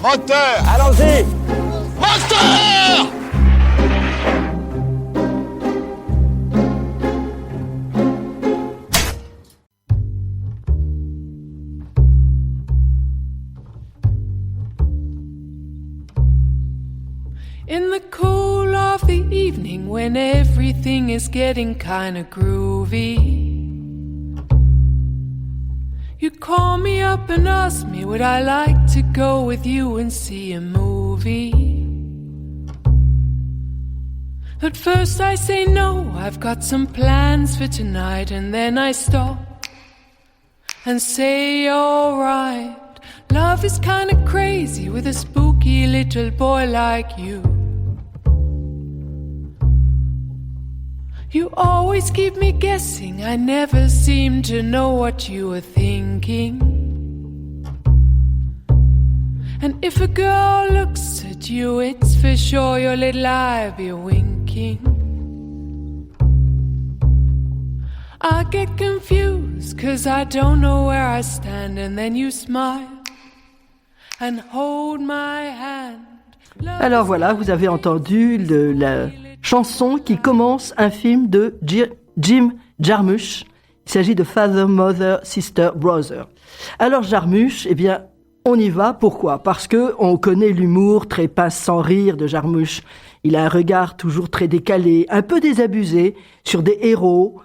Moteur! Allons-y! Moteur! In the cool of the evening when everything is getting kinda groovy, you call me up and ask me would I like to go with you and see a movie. At first I say no, I've got some plans for tonight, and then I stop and say alright. Love is kinda crazy with a spooky little boy like you. You always keep me guessing, I never seem to know what you were thinking. And if a girl looks at you, it's for sure your little eye be winking. I get confused, 'cause I don't know where I stand, and then you smile and hold my hand. Alors voilà, vous avez entendu la chanson qui commence un film de Jim Jarmusch. Il s'agit de Father, Mother, Sister, Brother. Alors Jarmusch, eh bien, on y va. Pourquoi ? Parce que on connaît l'humour très pince sans rire de Jarmusch. Il a un regard toujours très décalé, un peu désabusé sur des héros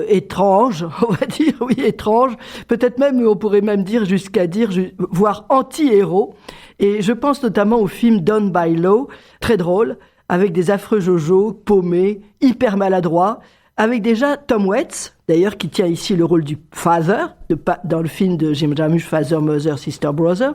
étranges, on va dire, oui, étranges. Peut-être même, on pourrait même dire jusqu'à dire, voire anti-héros. Et je pense notamment au film Done by Law, très drôle, avec des affreux Jojo, paumés, hyper maladroits, avec déjà Tom Waits, d'ailleurs, qui tient ici le rôle du Father, dans le film de Jim Jarmusch, Father, Mother, Sister, Brother.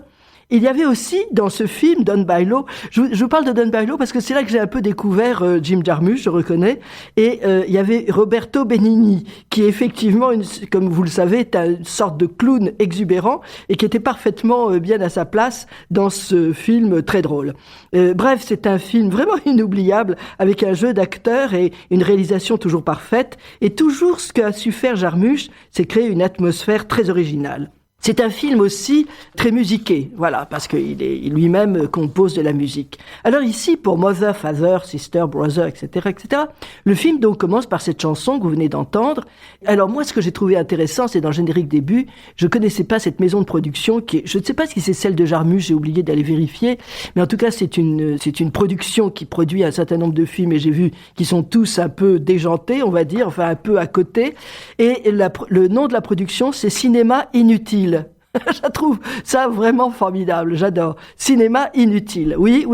Il y avait aussi, dans ce film, Done by Law, je vous parle de Done by Law parce que c'est là que j'ai un peu découvert Jim Jarmusch, je reconnais, et il y avait Roberto Benigni, qui effectivement, comme vous le savez, est une sorte de clown exubérant, et qui était parfaitement bien à sa place dans ce film très drôle. Bref, c'est un film vraiment inoubliable, avec un jeu d'acteurs et une réalisation toujours parfaite, et toujours ce qu'a su faire Jarmusch, c'est créer une atmosphère très originale. C'est un film aussi très musiqué, voilà, parce qu'il lui-même compose de la musique. Alors ici, pour Mother, Father, Sister, Brother, etc., le film donc commence par cette chanson que vous venez d'entendre. Alors moi, ce que j'ai trouvé intéressant, c'est dans le générique début, je connaissais pas cette maison de production je ne sais pas si c'est celle de Jarmusch, j'ai oublié d'aller vérifier, mais en tout cas, c'est une production qui produit un certain nombre de films, et j'ai vu qu'ils sont tous un peu déjantés, on va dire, enfin un peu à côté. Et le nom de la production, c'est Cinéma Inutile. Je trouve ça vraiment formidable, j'adore. Cinéma inutile. Oui,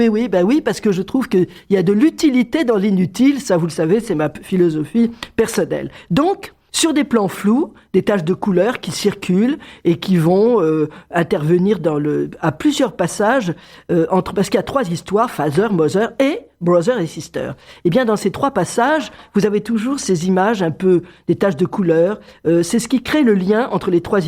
parce que je trouve qu'il y a de l'utilité dans l'inutile, ça vous le savez, c'est ma philosophie personnelle. Donc, sur des plans flous, des taches de couleurs qui circulent et qui vont intervenir à plusieurs passages, parce qu'il y a 3 histoires, Father, Mother et Brother et Sister. Et bien dans ces 3 passages, vous avez toujours ces images un peu des taches de couleurs. C'est ce qui crée le lien entre les 3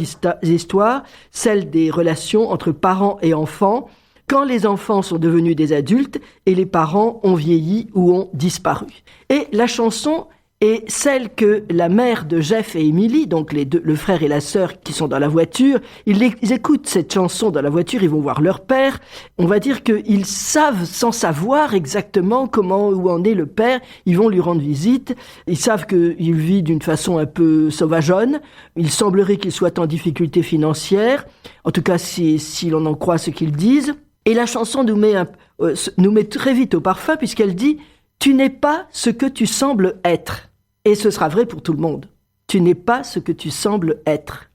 histoires, celle des relations entre parents et enfants, quand les enfants sont devenus des adultes et les parents ont vieilli ou ont disparu. Et la chanson est celle que la mère de Jeff et Emily, donc le frère et la sœur qui sont dans la voiture, ils écoutent cette chanson dans la voiture, ils vont voir leur père. On va dire qu'ils savent, sans savoir exactement où en est le père, ils vont lui rendre visite. Ils savent qu'il vit d'une façon un peu sauvageonne. Il semblerait qu'il soit en difficulté financière. En tout cas, si l'on en croit ce qu'ils disent. Et la chanson nous met très vite au parfum puisqu'elle dit « Tu n'es pas ce que tu sembles être ». Et ce sera vrai pour tout le monde. Tu n'es pas ce que tu sembles être.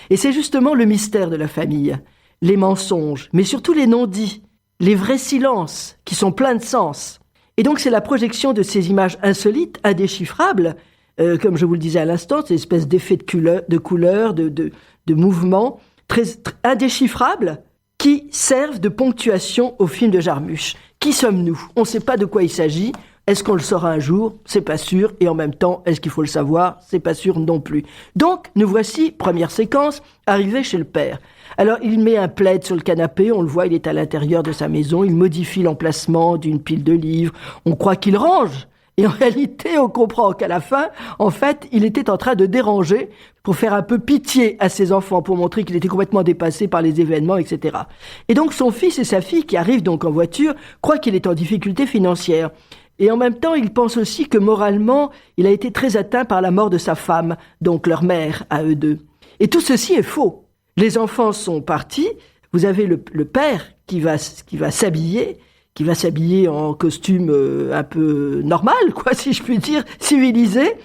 Et c'est justement le mystère de la famille. Les mensonges, mais surtout les non-dits. Les vrais silences, qui sont pleins de sens. Et donc c'est la projection de ces images insolites, indéchiffrables, comme je vous le disais à l'instant, ces espèces d'effets de couleurs, de mouvements, très indéchiffrables, qui servent de ponctuation au film de Jarmusch. Qui sommes-nous ? On ne sait pas de quoi il s'agit. Est-ce qu'on le saura un jour ? C'est pas sûr. Et en même temps, est-ce qu'il faut le savoir ? C'est pas sûr non plus. Donc, nous voici, première séquence, arrivés chez le père. Alors, il met un plaid sur le canapé, on le voit, il est à l'intérieur de sa maison, il modifie l'emplacement d'une pile de livres, on croit qu'il range. Et en réalité, on comprend qu'à la fin, en fait, il était en train de déranger pour faire un peu pitié à ses enfants, pour montrer qu'il était complètement dépassé par les événements, etc. Et donc son fils et sa fille, qui arrivent donc en voiture, croient qu'il est en difficulté financière. Et en même temps, il pense aussi que moralement, il a été très atteint par la mort de sa femme, donc leur mère, à eux deux. Et tout ceci est faux. Les enfants sont partis, vous avez le père qui va s'habiller en costume un peu normal, quoi, si je puis dire, civilisé.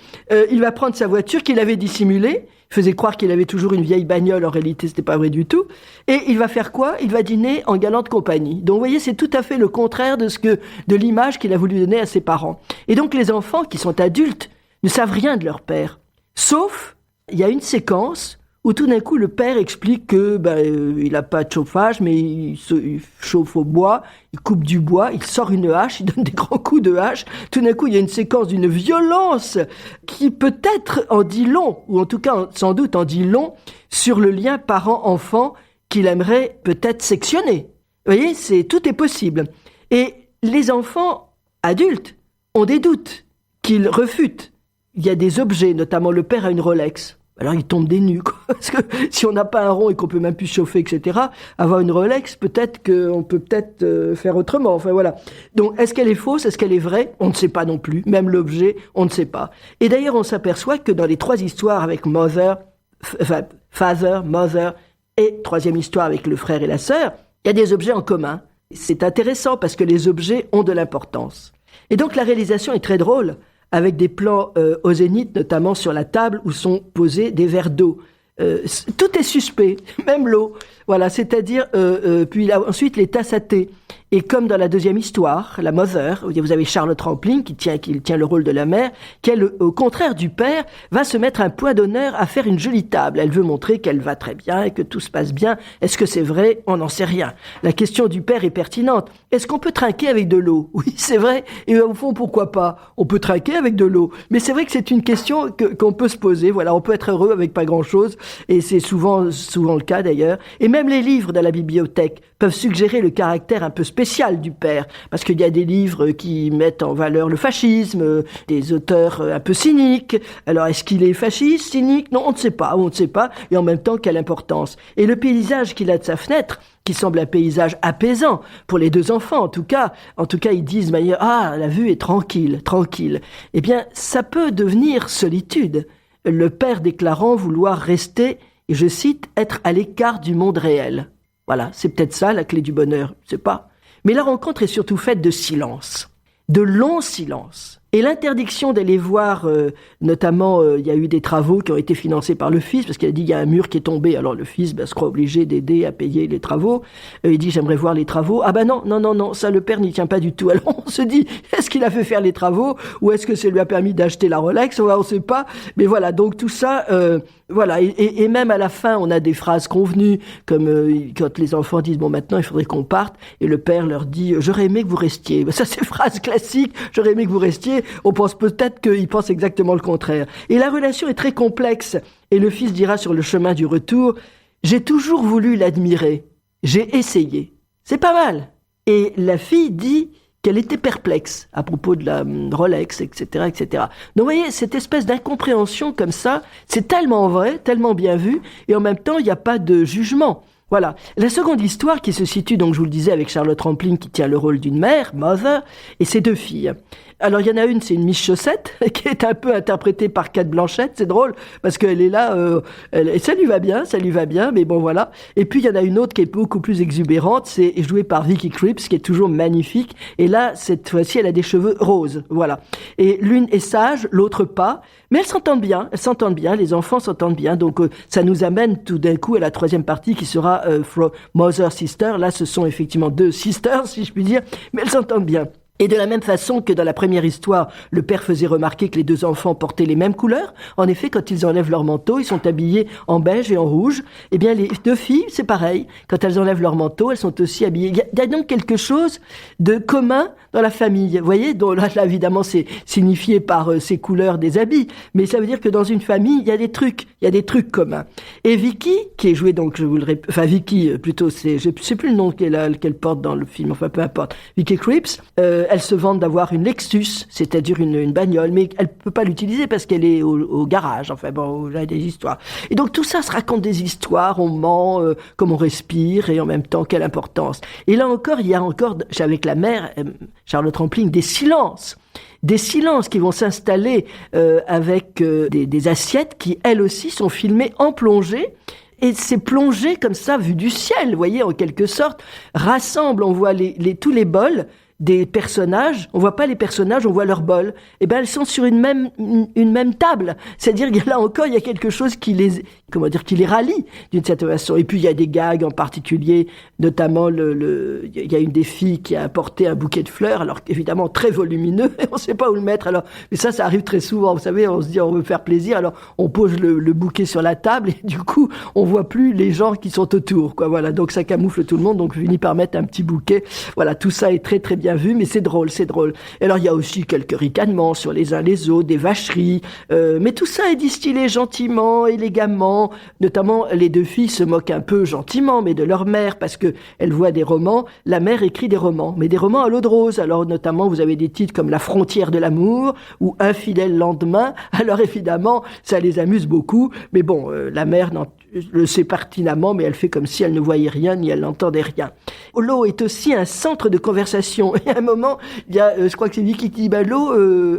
Il va prendre sa voiture qu'il avait dissimulée. Il faisait croire qu'il avait toujours une vieille bagnole. En réalité, c'était pas vrai du tout. Et il va faire quoi? Il va dîner en galante compagnie. Donc, vous voyez, c'est tout à fait le contraire de l'image qu'il a voulu donner à ses parents. Et donc, les enfants, qui sont adultes, ne savent rien de leur père. Sauf, il y a une séquence où tout d'un coup le père explique que il a pas de chauffage, mais il chauffe au bois, il coupe du bois, il sort une hache, il donne des grands coups de hache. Tout d'un coup, il y a une séquence d'une violence qui peut-être en dit long, ou en tout cas sans doute en dit long sur le lien parent-enfant qu'il aimerait peut-être sectionner. Vous voyez, tout est possible. Et les enfants adultes ont des doutes qu'ils refutent. Il y a des objets, notamment le père a une Rolex. Alors il tombe des nues, quoi. Parce que si on n'a pas un rond et qu'on peut même plus chauffer, etc., avoir une Rolex, peut-être qu'on peut faire autrement. Enfin voilà. Donc est-ce qu'elle est fausse? Est-ce qu'elle est vraie? On ne sait pas non plus. Même l'objet, on ne sait pas. Et d'ailleurs, on s'aperçoit que dans les trois histoires avec Father, Mother, et troisième histoire avec le frère et la sœur, il y a des objets en commun. C'est intéressant parce que les objets ont de l'importance. Et donc la réalisation est très drôle, avec des plans au zénith, notamment sur la table où sont posés des verres d'eau. Tout est suspect, même l'eau. Voilà, c'est-à-dire, puis ensuite les tasses à thé. Et comme dans la deuxième histoire, la Mother, vous avez Charlotte Rampling qui tient le rôle de la mère, qui, elle, au contraire du père, va se mettre un point d'honneur à faire une jolie table. Elle veut montrer qu'elle va très bien et que tout se passe bien. Est-ce que c'est vrai? On n'en sait rien. La question du père est pertinente. Est-ce qu'on peut trinquer avec de l'eau? Oui, c'est vrai. Et au fond, pourquoi pas? On peut trinquer avec de l'eau. Mais c'est vrai que c'est une question qu'on peut se poser. Voilà, on peut être heureux avec pas grand-chose. Et c'est souvent le cas d'ailleurs. Et même les livres de la bibliothèque peuvent suggérer le caractère un peu spécial du père, parce qu'il y a des livres qui mettent en valeur le fascisme, des auteurs un peu cyniques. Alors est-ce qu'il est fasciste, cynique? Non, on ne sait pas, et en même temps, quelle importance. Et le paysage qu'il a de sa fenêtre, qui semble un paysage apaisant pour les deux enfants, en tout cas ils disent de manière, la vue est tranquille. Eh bien, ça peut devenir solitude. Le père déclarant vouloir rester, et je cite, être à l'écart du monde réel. Voilà, c'est peut-être ça la clé du bonheur, je sais pas. Mais la rencontre est surtout faite de silence, de longs silences. Et l'interdiction d'aller voir, notamment, il y a eu des travaux qui ont été financés par le fils, parce qu'il a dit il y a un mur qui est tombé. Alors le fils se croit obligé d'aider à payer les travaux. Il dit j'aimerais voir les travaux. Ah non, ça le père n'y tient pas du tout. Alors on se dit est-ce qu'il a fait faire les travaux ou est-ce que ça lui a permis d'acheter la Rolex? On ne sait pas. Mais voilà, donc tout ça, voilà. Et même à la fin, on a des phrases convenues, comme quand les enfants disent bon maintenant il faudrait qu'on parte, et le père leur dit j'aurais aimé que vous restiez. Ça c'est phrase classique. J'aurais aimé que vous restiez. On pense peut-être qu'il pense exactement le contraire. Et la relation est très complexe. Et le fils dira sur le chemin du retour, j'ai toujours voulu l'admirer. J'ai essayé. C'est pas mal. Et la fille dit qu'elle était perplexe à propos de la Rolex, etc., etc. Donc vous voyez, cette espèce d'incompréhension comme ça, c'est tellement vrai, tellement bien vu, et en même temps, il n'y a pas de jugement. Voilà. La seconde histoire qui se situe, donc je vous le disais, avec Charlotte Rampling qui tient le rôle d'une mère, Mother, et ses deux filles. Alors il y en a une, c'est une Miss Chaussette, qui est un peu interprétée par Cate Blanchett, c'est drôle, parce qu'elle est là, ça lui va bien, mais bon voilà. Et puis il y en a une autre qui est beaucoup plus exubérante, c'est jouée par Vicky Krieps, qui est toujours magnifique, et là, cette fois-ci, elle a des cheveux roses, voilà. Et l'une est sage, l'autre pas, mais elles s'entendent bien, les enfants s'entendent bien, donc ça nous amène tout d'un coup à la troisième partie qui sera From Mother, Sister. Là, ce sont effectivement deux sisters, si je puis dire, mais elles s'entendent bien. Et de la même façon que dans la première histoire, le père faisait remarquer que les deux enfants portaient les mêmes couleurs. En effet, quand ils enlèvent leur manteau, ils sont habillés en beige et en rouge. Eh bien, les deux filles, c'est pareil. Quand elles enlèvent leur manteau, elles sont aussi habillées. Il y a donc quelque chose de commun dans la famille. Vous voyez, donc là, évidemment, c'est signifié par ces couleurs des habits. Mais ça veut dire que dans une famille, il y a des trucs communs. Et Vicky, qui est jouée donc, je vous le répète, enfin Vicky, plutôt, je sais plus le nom qu'elle porte dans le film, enfin peu importe. Vicky Krieps, Elle se vante d'avoir une Lexus, c'est-à-dire une bagnole, mais elle peut pas l'utiliser parce qu'elle est au garage. Enfin bon, là, des histoires. Et donc tout ça se raconte des histoires, on ment, comme on respire, et en même temps, quelle importance. Et là encore, il y a encore, avec la mère, Charlotte Rampling, des silences qui vont s'installer avec des assiettes qui, elles aussi, sont filmées en plongée. Et ces plongées comme ça, vues du ciel, vous voyez, en quelque sorte, rassemblent, on voit tous les bols des personnages, on voit pas les personnages, on voit leurs bols. Et ben elles sont sur une même table. C'est-à-dire que là encore, il y a quelque chose qui les rallie d'une certaine façon. Et puis il y a des gags en particulier, notamment il y a une des filles qui a apporté un bouquet de fleurs, alors évidemment très volumineux, et on sait pas où le mettre. Alors, mais ça arrive très souvent. Vous savez, on se dit on veut faire plaisir, alors on pose le bouquet sur la table et du coup on voit plus les gens qui sont autour, quoi. Voilà, donc ça camoufle tout le monde. Donc je finis par mettre un petit bouquet. Voilà, tout ça est très très bien vu, mais c'est drôle. Et alors il y a aussi quelques ricanements sur les uns les autres, des vacheries, mais tout ça est distillé gentiment, élégamment. Notamment, les deux filles se moquent un peu gentiment, mais de leur mère, parce que elles voient des romans. La mère écrit des romans, mais des romans à l'eau de rose. Alors notamment, vous avez des titres comme La frontière de l'amour ou Infidèle lendemain. Alors évidemment, ça les amuse beaucoup, mais bon, la mère le sait pertinemment, mais elle fait comme si elle ne voyait rien ni elle n'entendait rien. L'eau est aussi un centre de conversation. Et à un moment, il y a, je crois que c'est Vicky qui dit, l'eau,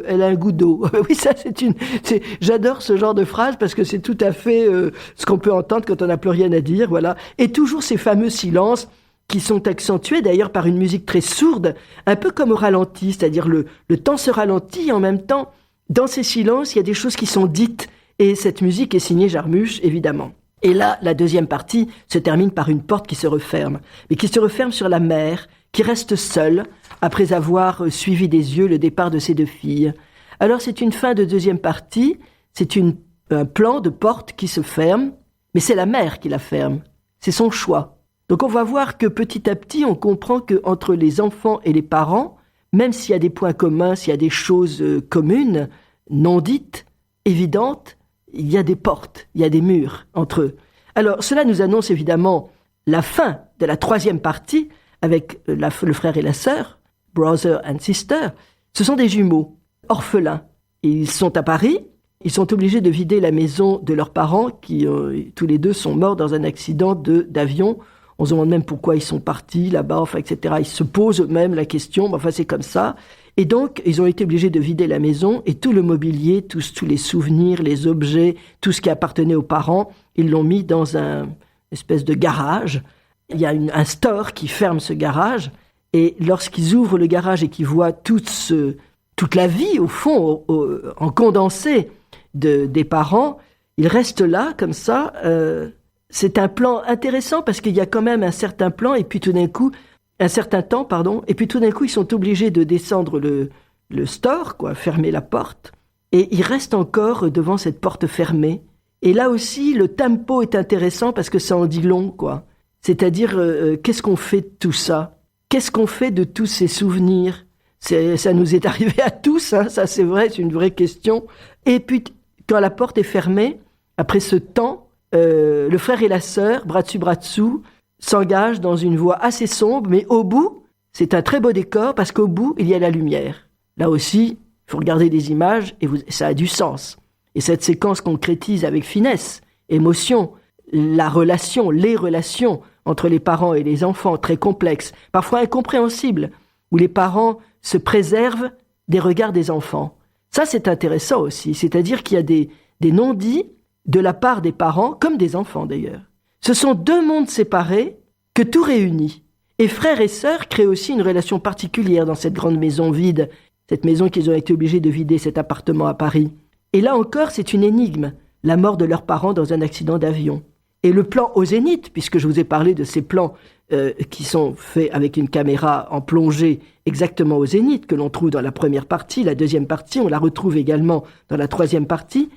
elle a un goût d'eau. Oui, ça, j'adore ce genre de phrase parce que c'est tout à fait ce qu'on peut entendre quand on n'a plus rien à dire, voilà. Et toujours ces fameux silences qui sont accentués d'ailleurs par une musique très sourde, un peu comme au ralenti, c'est-à-dire le temps se ralentit et en même temps, dans ces silences, il y a des choses qui sont dites. Et cette musique est signée Jarmusch, évidemment. Et là, la deuxième partie se termine par une porte qui se referme, mais qui se referme sur la mère, qui reste seule, après avoir suivi des yeux le départ de ses deux filles. Alors c'est une fin de deuxième partie, c'est un plan de porte qui se ferme, mais c'est la mère qui la ferme, c'est son choix. Donc on va voir que petit à petit, on comprend qu'entre les enfants et les parents, même s'il y a des points communs, s'il y a des choses communes, non dites, évidentes, il y a des portes, il y a des murs entre eux. Alors, cela nous annonce évidemment la fin de la troisième partie avec le frère et la sœur, brother and sister. Ce sont des jumeaux, orphelins. Ils sont à Paris, ils sont obligés de vider la maison de leurs parents qui, tous les deux, sont morts dans un accident d'avion. On se demande même pourquoi ils sont partis là-bas, enfin, etc. Ils se posent même la question, mais enfin, c'est comme ça. Et donc, ils ont été obligés de vider la maison et tout le mobilier, tous les souvenirs, les objets, tout ce qui appartenait aux parents, ils l'ont mis dans un espèce de garage. Il y a un store qui ferme ce garage et lorsqu'ils ouvrent le garage et qu'ils voient toute la vie, au fond, en condensé des parents, ils restent là, comme ça. C'est un plan intéressant parce qu'il y a quand même un certain plan et puis tout d'un coup, un certain temps, et puis tout d'un coup, ils sont obligés de descendre le store, fermer la porte, et ils restent encore devant cette porte fermée. Et là aussi, le tempo est intéressant parce que ça en dit long, C'est-à-dire, qu'est-ce qu'on fait de tout ça? Qu'est-ce qu'on fait de tous ces souvenirs? Ça nous est arrivé à tous, hein, ça c'est vrai, c'est une vraie question. Et puis, quand la porte est fermée, après ce temps, le frère et la sœur, bras dessous, s'engage dans une voie assez sombre, mais au bout, c'est un très beau décor parce qu'au bout, il y a la lumière. Là aussi, il faut regarder des images et ça a du sens. Et cette séquence concrétise avec finesse, émotion, les relations entre les parents et les enfants, très complexes, parfois incompréhensibles, où les parents se préservent des regards des enfants. Ça, c'est intéressant aussi, c'est-à-dire qu'il y a des non-dits de la part des parents, comme des enfants d'ailleurs. Ce sont deux mondes séparés que tout réunit. Et frères et sœurs créent aussi une relation particulière dans cette grande maison vide, cette maison qu'ils ont été obligés de vider, cet appartement à Paris. Et là encore, c'est une énigme, la mort de leurs parents dans un accident d'avion. Et le plan au zénith, puisque je vous ai parlé de ces plans qui sont faits avec une caméra en plongée exactement au zénith, que l'on trouve dans la première partie, la deuxième partie, on la retrouve également dans la troisième partie,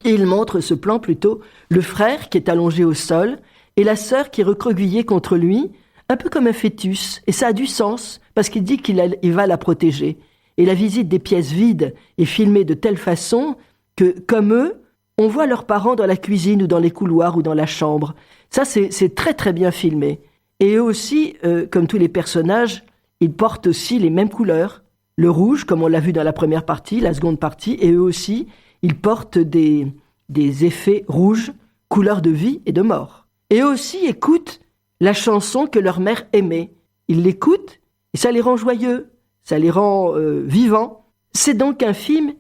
il montre ce plan plutôt, le frère qui est allongé au sol et la sœur qui est recroquevillée contre lui, un peu comme un fœtus. Et ça a du sens, parce qu'il dit qu'il va la protéger. Et la visite des pièces vides est filmée de telle façon que, comme eux, on voit leurs parents dans la cuisine ou dans les couloirs ou dans la chambre. Ça, c'est très très bien filmé. Et eux aussi, comme tous les personnages, ils portent aussi les mêmes couleurs. Le rouge, comme on l'a vu dans la première partie, la seconde partie, et eux aussi, ils portent des effets rouges, couleur de vie et de mort. Et eux aussi écoutent la chanson que leur mère aimait. Ils l'écoutent et ça les rend joyeux, ça les rend vivants. C'est donc un film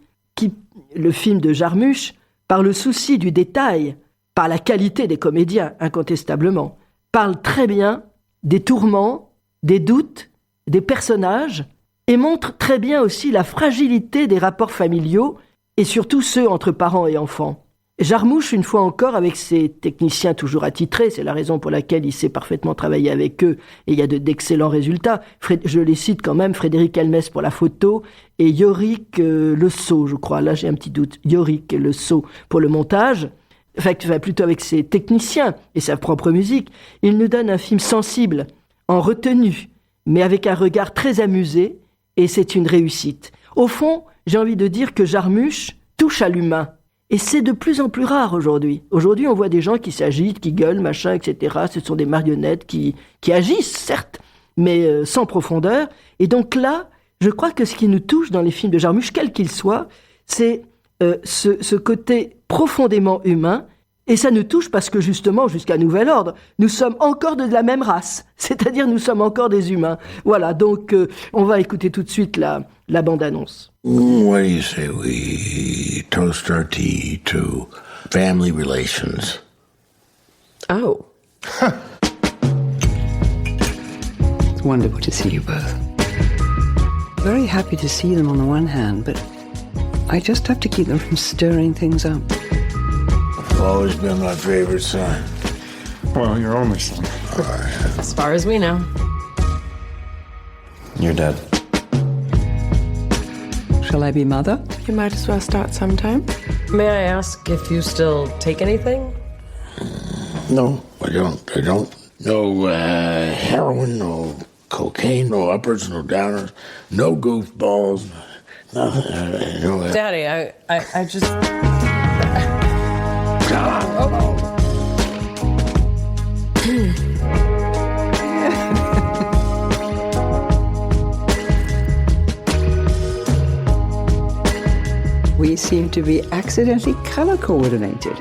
le film de Jarmusch, par le souci du détail, par la qualité des comédiens, incontestablement, parle très bien des tourments, des doutes, des personnages, et montre très bien aussi la fragilité des rapports familiaux, et surtout ceux entre parents et enfants. Jarmusch, une fois encore, avec ses techniciens toujours attitrés, c'est la raison pour laquelle il sait parfaitement travailler avec eux, et il y a d'excellents résultats. Je les cite quand même, Frédéric Helmès pour la photo, et Yorick Le Sceau, je crois, là j'ai un petit doute, Yorick Le Sceau pour le montage, enfin plutôt avec ses techniciens et sa propre musique. Il nous donne un film sensible, en retenue, mais avec un regard très amusé, et c'est une réussite. Au fond, j'ai envie de dire que Jarmusch touche à l'humain. Et c'est de plus en plus rare aujourd'hui. Aujourd'hui, on voit des gens qui s'agitent, qui gueulent, machin, etc. Ce sont des marionnettes qui agissent, certes, mais sans profondeur. Et donc là, je crois que ce qui nous touche dans les films de Jarmusch, quel qu'il soit, c'est ce côté profondément humain. Et ça nous touche parce que justement, jusqu'à nouvel ordre, nous sommes encore de la même race. C'est-à-dire, nous sommes encore des humains. Voilà, donc on va écouter tout de suite la bande-annonce. What do you say we toast our tea to family relations? Oh. It's wonderful to see you both. Very happy to see them on the one hand, but I just have to keep them from stirring things up. You've always been my favorite son. Well, your only son. As far as we know. You're dead. Shall I be mother? You might as well start sometime. May I ask if you still take anything? No, I don't. No heroin, no cocaine, no uppers, no downers, no goofballs, nothing. No. Daddy, I just... We seem to be accidentally color coordinated.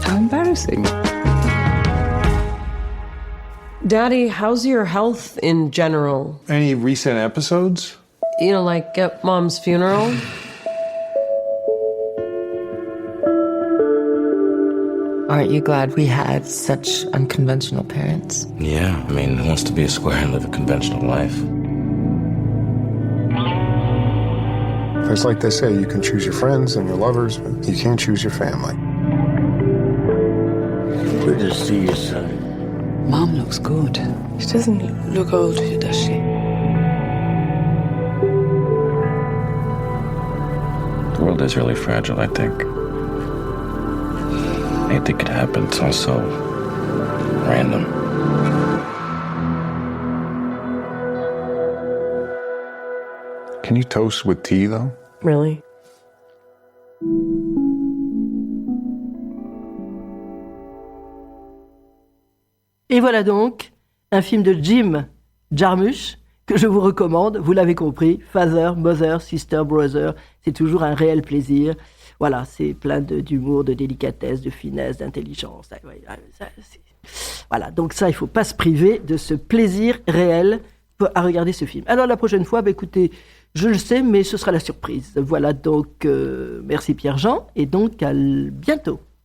How embarrassing. Daddy, how's your health in general? Any recent episodes? You know, like at Mom's funeral? Aren't you glad we had such unconventional parents? Yeah, I mean, who wants to be a square and live a conventional life? It's like they say, you can choose your friends and your lovers, but you can't choose your family. Good to see you, son. Mom looks good. She doesn't look old, does she? The world is really fragile, I think. Anything could happen. It's all so random. Can you toast with tea, though? Really? Et voilà donc un film de Jim Jarmusch que je vous recommande. Vous l'avez compris, Father, Mother, Sister, Brother, c'est toujours un réel plaisir. Voilà, c'est plein d'humour, de délicatesse, de finesse, d'intelligence. Voilà, donc ça, il ne faut pas se priver de ce plaisir réel à regarder ce film. Alors la prochaine fois, écoutez, je le sais, mais ce sera la surprise. Voilà, donc merci Pierre-Jean, et donc à bientôt.